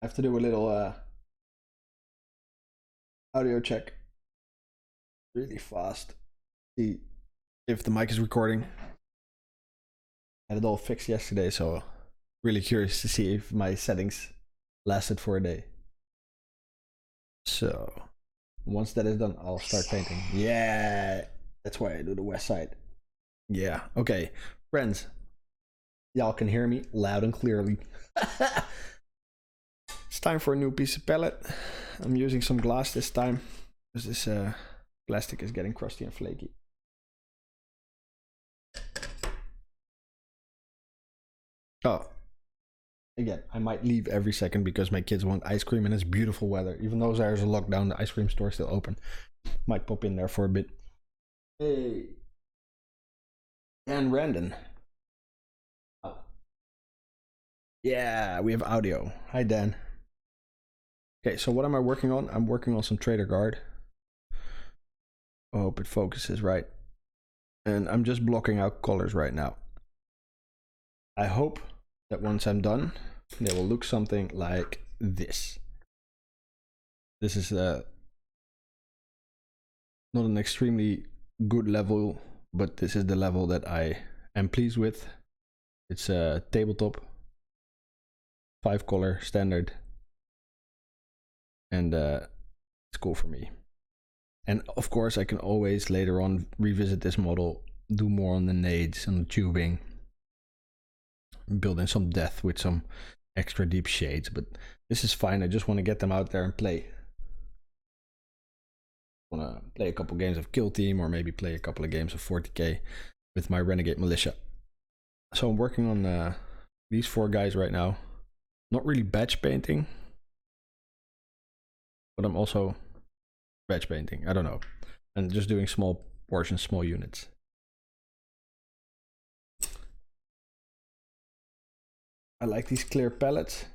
have to do a little audio check really fast. See if the mic is recording. I had it all fixed yesterday, so really curious to see if my settings lasted for a day. So once that is done, I'll start painting. Yeah, that's why I do the west side. Yeah, okay. Friends, y'all can hear me loud and clearly. It's time for a new piece of palette. I'm using some glass this time because this plastic is getting crusty and flaky. Oh, again, I might leave every second because my kids want ice cream and it's beautiful weather. Even though there's a lockdown, the ice cream store is still open. Might pop in there for a bit. Hey, Dan Randon. Oh. Yeah, we have audio. Hi, Dan. Okay, so what am I working on? I'm working on some traitor guard. I hope it focuses right. And I'm just blocking out colors right now. I hope that once I'm done, they will look something like this. This is not an extremely good level, but this is the level that I am pleased with. It's a tabletop, 5-color standard, and it's cool for me. And of course, I can always later on revisit this model, do more on the nades and the tubing, build in some depth with some extra deep shades, but this is fine. I just want to get them out there and play. I want to play a couple games of Kill Team, or maybe play a couple of games of 40k with my Renegade militia. So I'm working on these 4 guys right now. Not really batch painting, but I'm also batch painting. I don't know. And just doing small portions, small units. I like these clear palettes.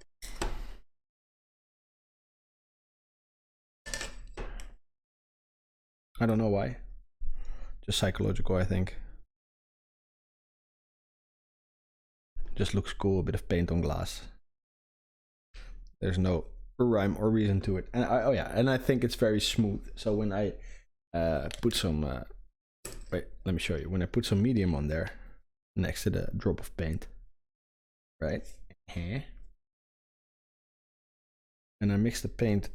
I don't know why. Just psychological, I think. Just looks cool, a bit of paint on glass. There's no rhyme or reason to it. And oh yeah, and I think it's very smooth. So when I put some wait, let me show you. When I put some medium on there next to the drop of paint, right? And I mix the paint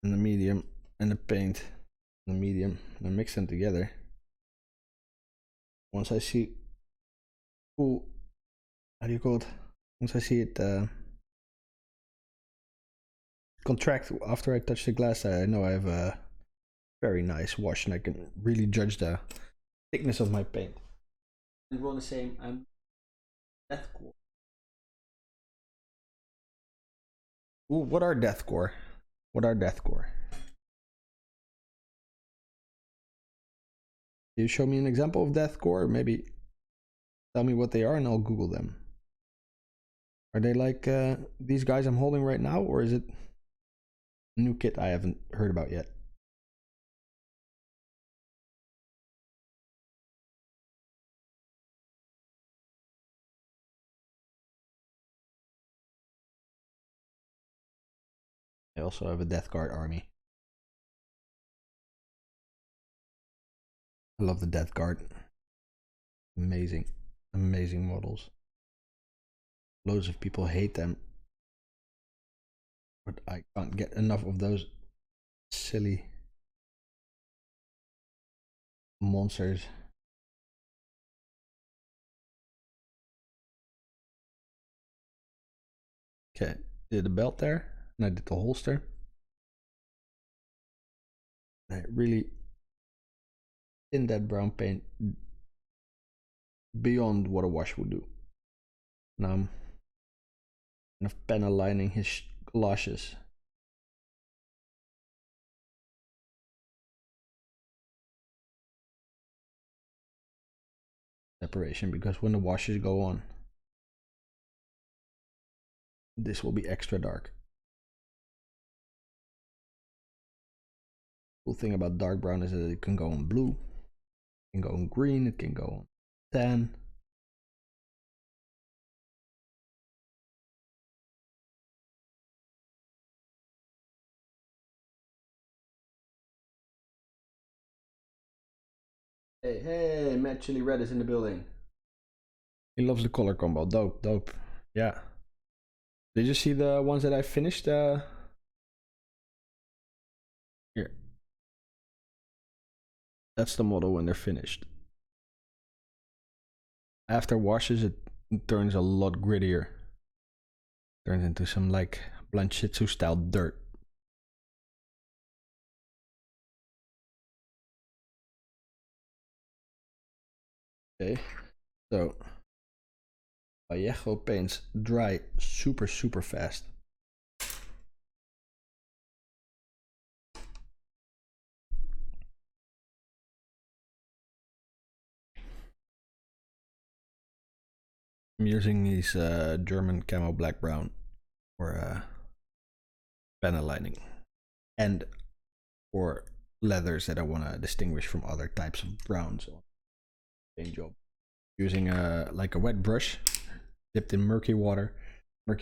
and the medium and the paint and the medium, and I mix them together. Once I see, ooh, how do you call it? Once I see it contract after I touch the glass, I know I have a very nice wash, and I can really judge the thickness of my paint. And we're on the same. I'm deathcore. Ooh, what are deathcore? What are deathcore? Can you show me an example of deathcore? Maybe tell me what they are, and I'll Google them. Are they like these guys I'm holding right now, or is it a new kit I haven't heard about yet? I also have a Death Guard army. I love the Death Guard. Amazing, amazing models. Loads of people hate them, but I can't get enough of those silly monsters. Okay, did the belt there, and I did the holster. I really in that brown paint beyond what a wash would do. Now I'm kind of pen aligning his galoshes. Separation, because when the washes go on, this will be extra dark. Cool thing about dark brown is that it can go on blue, it can go on green, it can go on tan. Hey, hey, Mad Chili Red is in the building. He loves the color combo. Dope, dope. Yeah. Did you see the ones that I finished? Here. That's the model when they're finished. After washes, it turns a lot grittier. Turns into some like Blanchitsu style dirt. Okay, so Vallejo paints dry super fast. I'm using these German camo black brown for panel lining and for leathers that I want to distinguish from other types of browns on paint job. Using like a wet brush dipped in murky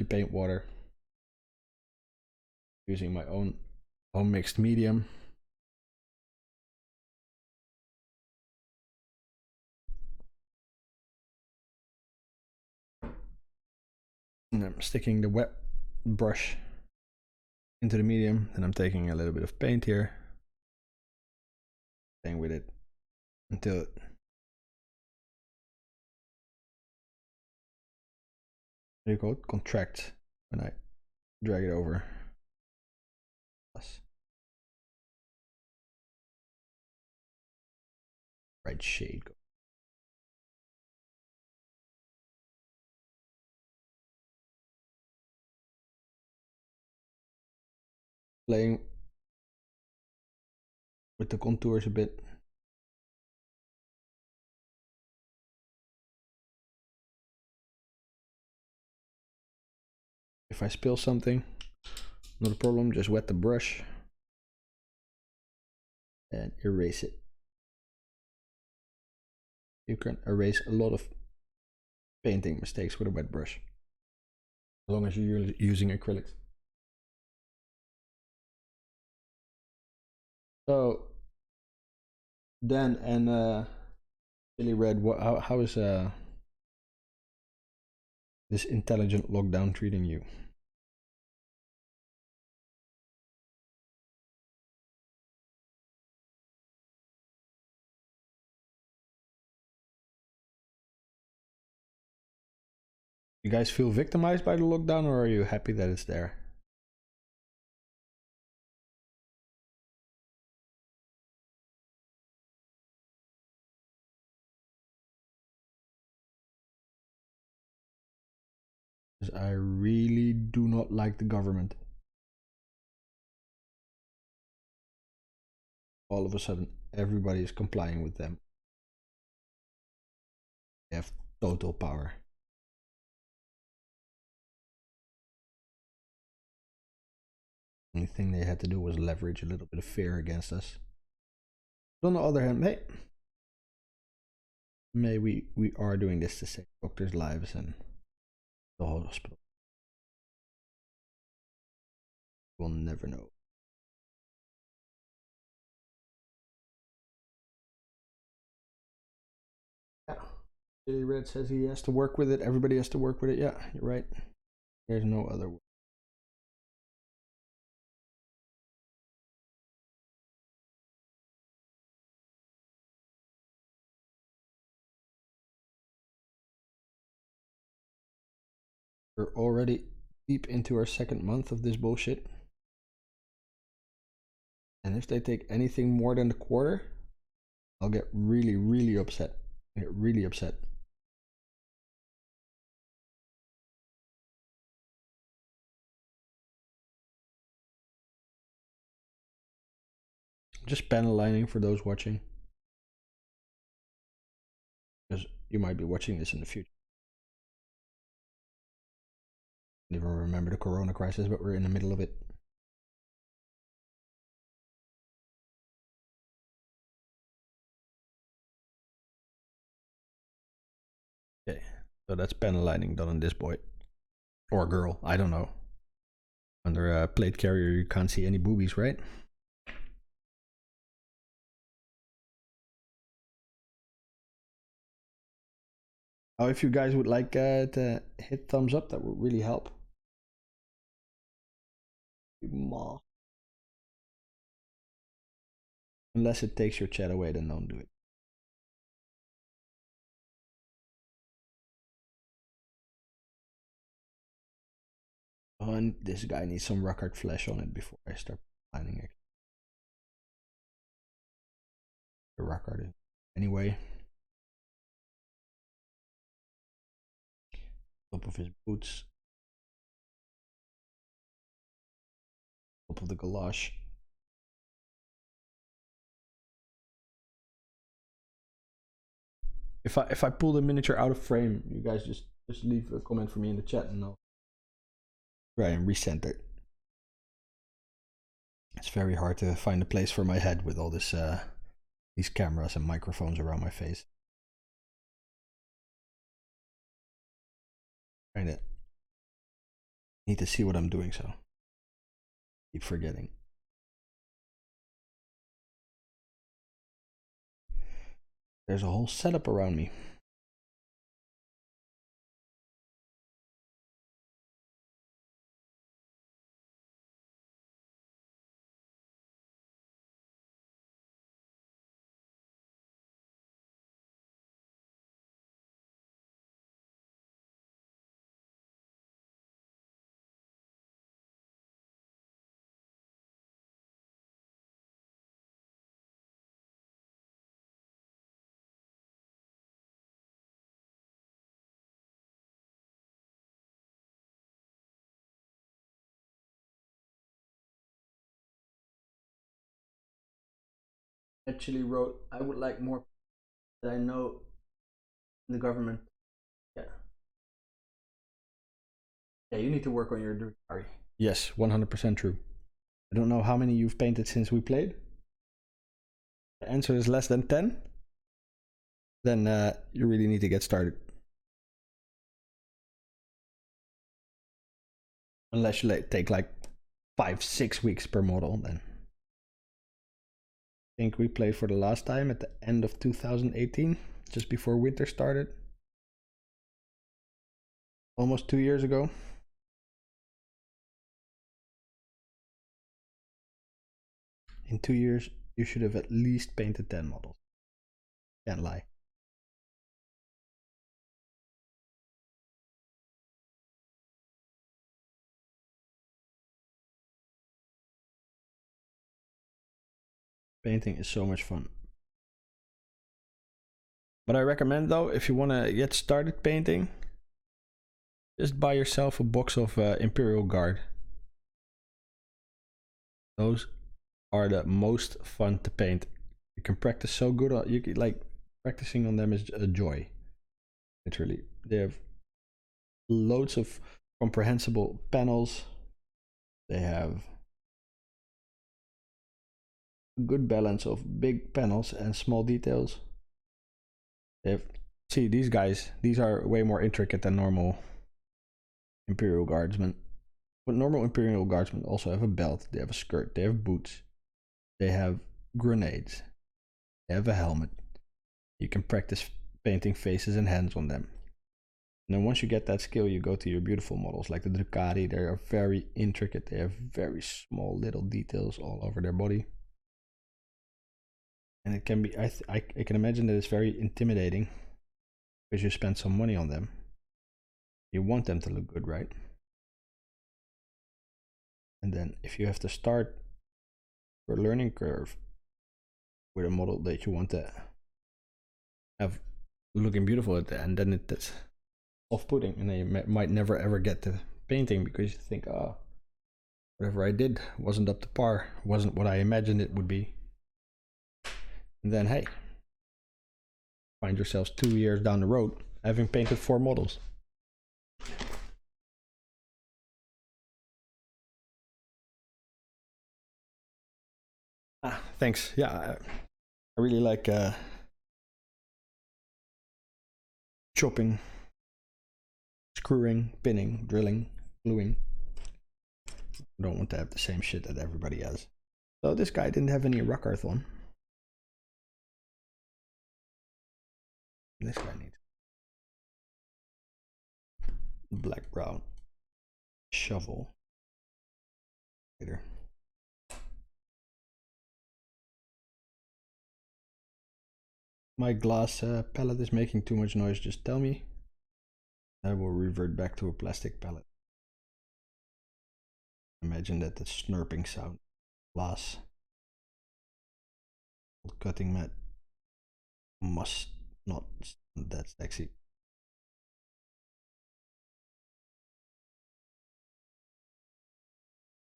paint water. Using my own mixed medium. And I'm sticking the wet brush into the medium, and I'm taking a little bit of paint here, playing with it until it contracts when I drag it over. Right shade. Playing with the contours a bit. If I spill something, not a problem, just wet the brush and erase it. You can erase a lot of painting mistakes with a wet brush, as long as you're using acrylics. So Dan and Chili Red, how is this intelligent lockdown treating you? You guys feel victimized by the lockdown, or are you happy that it's there? Because I really do not like the government. All of a sudden, everybody is complying with them. They have total power. Only thing they had to do was leverage a little bit of fear against us. But on the other hand, we are doing this to save doctors' lives and the whole hospital. We'll never know. Yeah. Billy Red says he has to work with it. Everybody has to work with it. Yeah, you're right. There's no other way. We're already deep into our second month of this bullshit. And if they take anything more than the quarter, I'll get really upset. I get really upset. Just panel lining for those watching. Because you might be watching this in the future. I don't even remember the corona crisis, but we're in the middle of it. Okay, so that's panel lining done on this boy. Or girl, I don't know. Under a plate carrier, you can't see any boobies, right? Oh, if you guys would like to hit thumbs up, that would really help. Unless it takes your chat away, then don't do it. Oh, and this guy needs some rock art flesh on it before I start planning it. The rock art anyway. Top of his boots. Top of the galosh. If I pull the miniature out of frame, you guys just leave a comment for me in the chat and I'll try and recenter it. It's very hard to find a place for my head with all this these cameras and microphones around my face. Kinda need to see what I'm doing, so keep forgetting. There's a whole setup around me. Actually wrote, I would like more that I know in the government. Yeah. Yeah, you need to work on your diary. Yes, 100% true. I don't know how many you've painted since we played. The answer is less than 10. Then you really need to get started. Unless you take like 5-6 weeks per model, then. I think we played for the last time at the end of 2018, just before winter started. Almost 2 years ago. In 2 years, you should have at least painted 10 models. Can't lie. Painting is so much fun. But I recommend though, if you want to get started painting, just buy yourself a box of Imperial Guard. Those are the most fun to paint. You can practice so good on, you can, like, practicing on them is a joy. Literally, they have loads of comprehensible panels. They have a good balance of big panels and small details. They have, see, these guys, these are way more intricate than normal Imperial Guardsmen. But normal Imperial Guardsmen also have a belt, they have a skirt, they have boots, they have grenades, they have a helmet. You can practice painting faces and hands on them. And then once you get that skill, you go to your beautiful models like the Ducati. They are very intricate, they have very small little details all over their body. And it can be, I can imagine that it's very intimidating because you spend some money on them. You want them to look good, right? And then if you have to start your learning curve with a model that you want to have looking beautiful at the end, then it's off-putting, and then you might never ever get to painting because you think, oh, whatever I did wasn't up to par, wasn't what I imagined it would be. And then, hey, find yourselves 2 years down the road having painted 4 models. Ah, thanks. Yeah, I really like chopping, screwing, pinning, drilling, gluing. I don't want to have the same shit that everybody has. So this guy didn't have any rock earth on. This guy needs black brown shovel later. My glass palette is making too much noise, just tell me. I will revert back to a plastic palette. Imagine that the snurping sound. Glass. Cutting mat must not sound that sexy.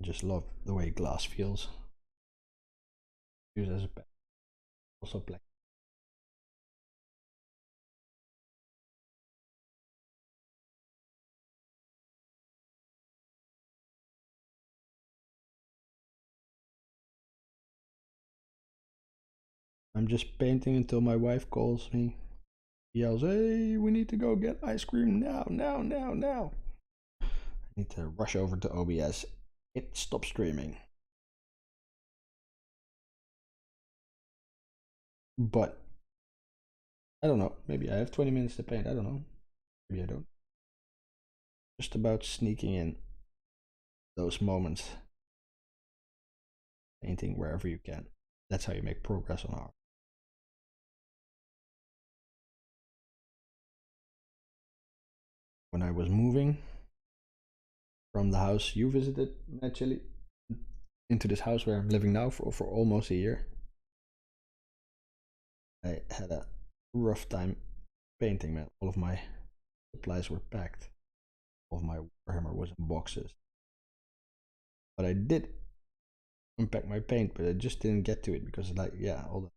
Just love the way glass feels. Use as a pen. Also black. I'm just painting until my wife calls me. Yells, hey, we need to go get ice cream now, now, now, now. I need to rush over to OBS. It stopped streaming. But I don't know. Maybe I have 20 minutes to paint. I don't know. Maybe I don't. Just about sneaking in those moments. Painting wherever you can. That's how you make progress on art. When I was moving from the house you visited, actually, into this house where I'm living now for almost a year, I had a rough time painting, man. All of my supplies were packed. All of my Warhammer was in boxes. But I did unpack my paint, but I just didn't get to it because, like, yeah, all the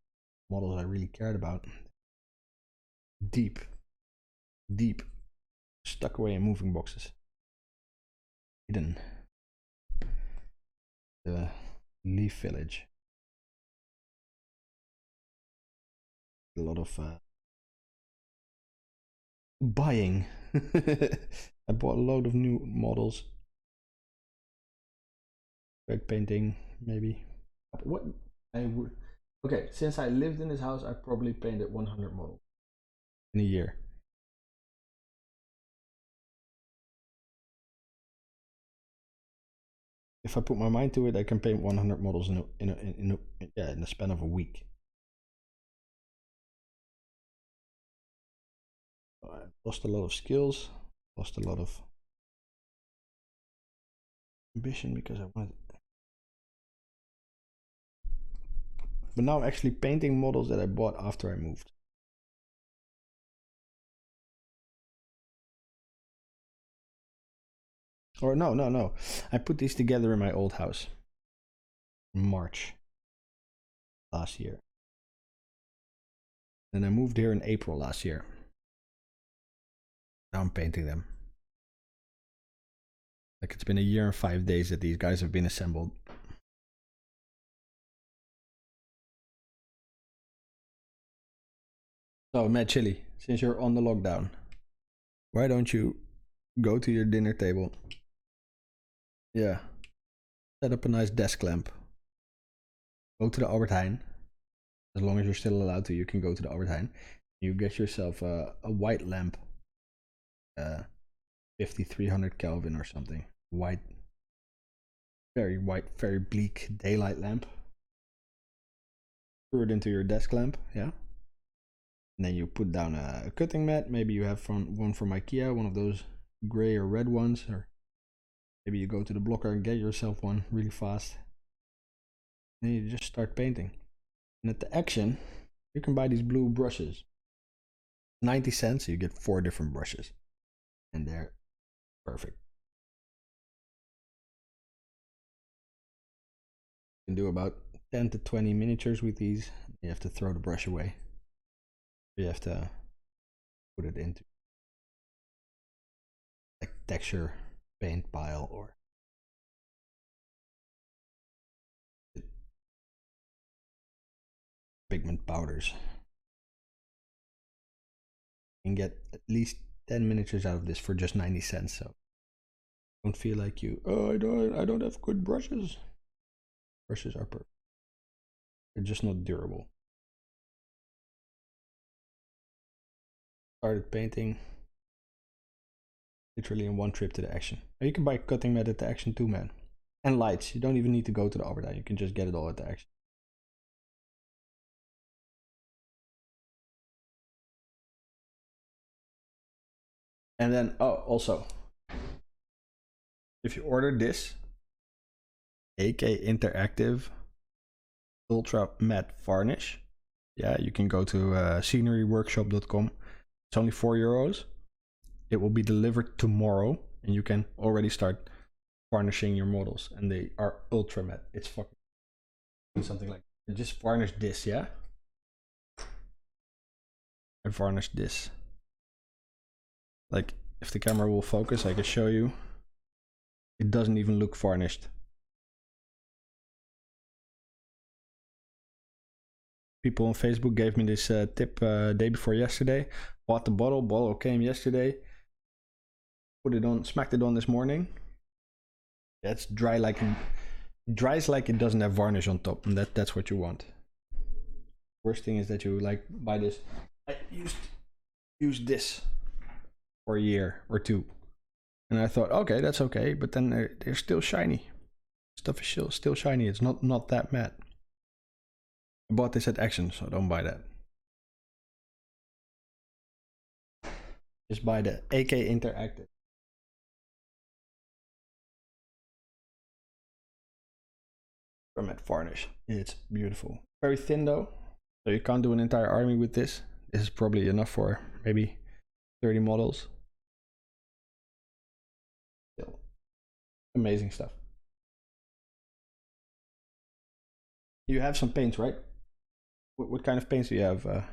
models I really cared about, deep, stuck away in moving boxes. Hidden. The Leaf Village. A lot of buying. I bought a load of new models. Red painting, maybe. What I would. Okay, since I lived in this house, I probably painted 100 models in a year. If I put my mind to it, I can paint 100 models in the span of a week. I lost a lot of skills, lost a lot of ambition because I wanted. But now I'm actually painting models that I bought after I moved. Or no. I put these together in my old house in March last year. And I moved here in April last year. Now I'm painting them. Like, it's been a year and 5 days that these guys have been assembled. So, Mad Chili, since you're on the lockdown, why don't you go to your dinner table? Yeah. Set up a nice desk lamp. Go to the Albert Heijn. As long as you're still allowed to, you can go to the Albert Heijn. You get yourself a white lamp. 5300 Kelvin or something. White. Very white, very bleak daylight lamp. Screw it into your desk lamp, yeah? And then you put down a cutting mat. Maybe you have one from IKEA, one of those gray or red ones. Or maybe you go to the blocker and get yourself one really fast. Then you just start painting. And at the Action, you can buy these blue brushes. 90 cents, so you get 4 different brushes. And they're perfect. You can do about 10 to 20 miniatures with these. You have to throw the brush away. You have to put it into like texture paint pile or pigment powders. You can get at least 10 miniatures out of this for just 90 cents. So don't feel like I don't have good brushes. Brushes are perfect. They're just not durable. Started painting. Literally in one trip to the action. Or you can buy cutting mat at the action too, man. And lights. You don't even need to go to the overtime. You can just get it all at the action. And then, oh, also, if you order this, AK Interactive Ultra Matte Varnish, yeah, you can go to sceneryworkshop.com. It's only €4. It will be delivered tomorrow, and you can already start varnishing your models, and they are ultra matte. It's fucking something like that. Just varnish this, yeah. I varnished this. Like, if the camera will focus, I can show you. It doesn't even look varnished. People on Facebook gave me this tip day before yesterday. Bought the bottle came yesterday. Put it on, smacked it on this morning. That's dry like dries like it doesn't have varnish on top, and that's what you want. Worst thing is that you like buy this. I used this for a year or two, and I thought, okay, that's okay, but then they're still shiny. Stuff is still shiny. It's not that matte. I bought this at Action, so don't buy that. Just buy the AK Interactive. Matte varnish. It's beautiful. Very thin though, so you can't do an entire army with this. This is probably enough for maybe 30 models. Still amazing stuff. You have some paints, right? What kind of paints do you have at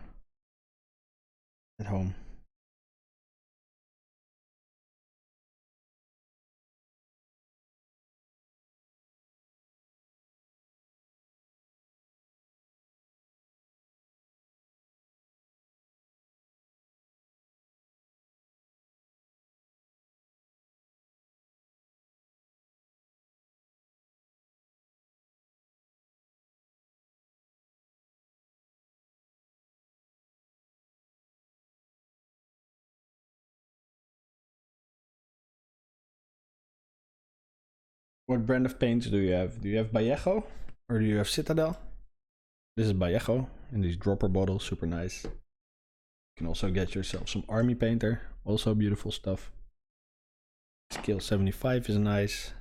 home? What brand of paints do you have? Do you have Vallejo or do you have Citadel? This is Vallejo in these dropper bottles, super nice. You can also get yourself some army painter, also beautiful stuff. Scale 75 is nice.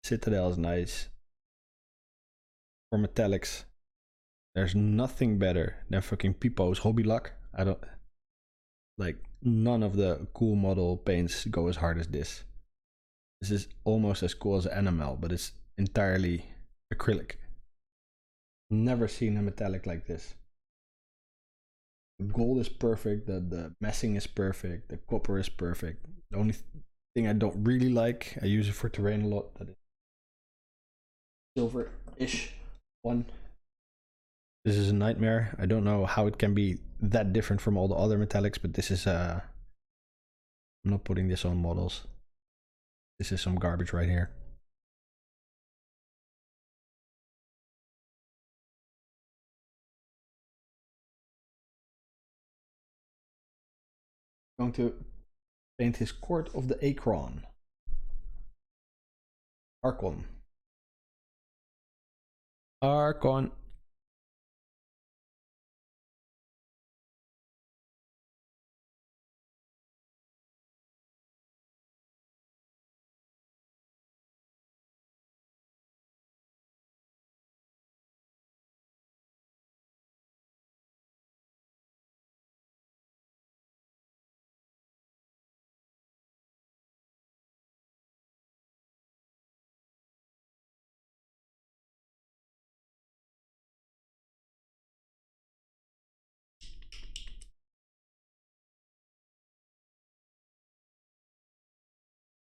Citadel is nice. For metallics, there's nothing better than fucking Pipo's Hobby Luck. I don't like, none of the cool model paints go as hard as this. This is almost as cool as enamel, but it's entirely acrylic. Never seen a metallic like this. The gold is perfect, the messing is perfect, the copper is perfect. The only thing I don't really like, I use it for terrain a lot, that is silver-ish one. This is a nightmare. I don't know how it can be that different from all the other metallics, but this is I'm not putting this on models. This is some garbage right here. Going to paint his Court of the Acron. Archon. Archon.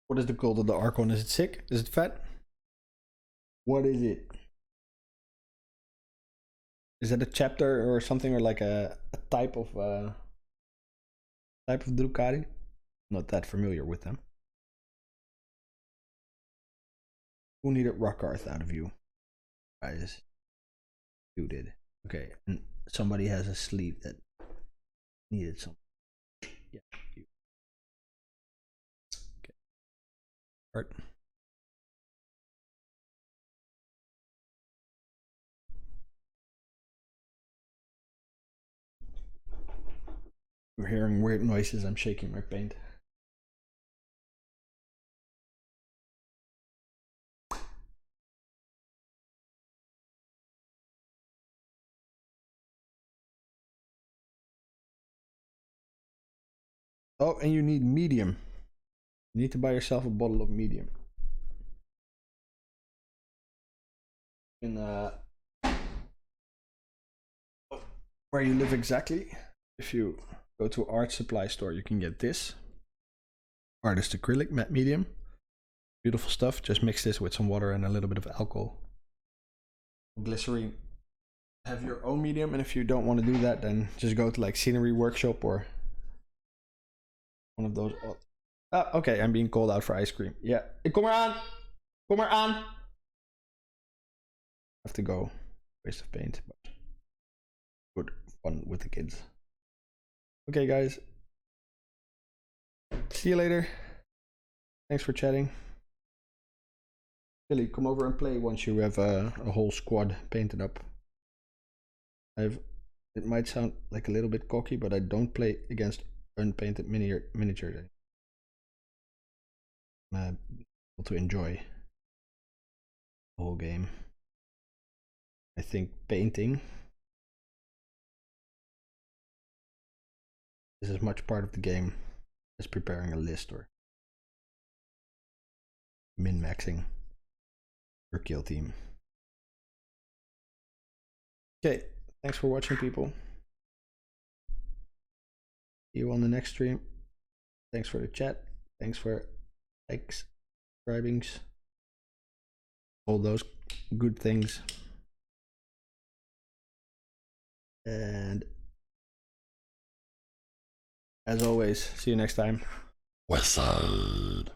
What is the gold of the Archon? Is it sick? Is it fat? What is it? Is that a chapter or something, or like a type of Drukhari? Not that familiar with them. Who needed Rockarth out of you? Guys. You did. Okay, and somebody has a sleeve that needed some. Yeah, you. art. You're hearing weird noises. I'm shaking my paint. Oh, and you need medium. You need to buy yourself a bottle of medium. In where you live exactly, if you go to art supply store, you can get this artist acrylic matte medium. Beautiful stuff. Just mix this with some water and a little bit of alcohol, glycerine. Have your own medium, and if you don't want to do that, then just go to like Scenery Workshop or one of those. Ah, okay, I'm being called out for ice cream. Yeah, kom eraan! Kom eraan! I have to go. Waste of paint, but good fun with the kids. Okay, guys. See you later. Thanks for chatting. Billy, come over and play once you have a whole squad painted up. It might sound like a little bit cocky, but I don't play against unpainted miniatures. I'm able to enjoy the whole game. I think painting is as much part of the game as preparing a list or min-maxing your kill team. Okay, thanks for watching, people. See you on the next stream. Thanks for the chat. Thanks for likes, subscribings, all those good things. And as always, see you next time. Westside.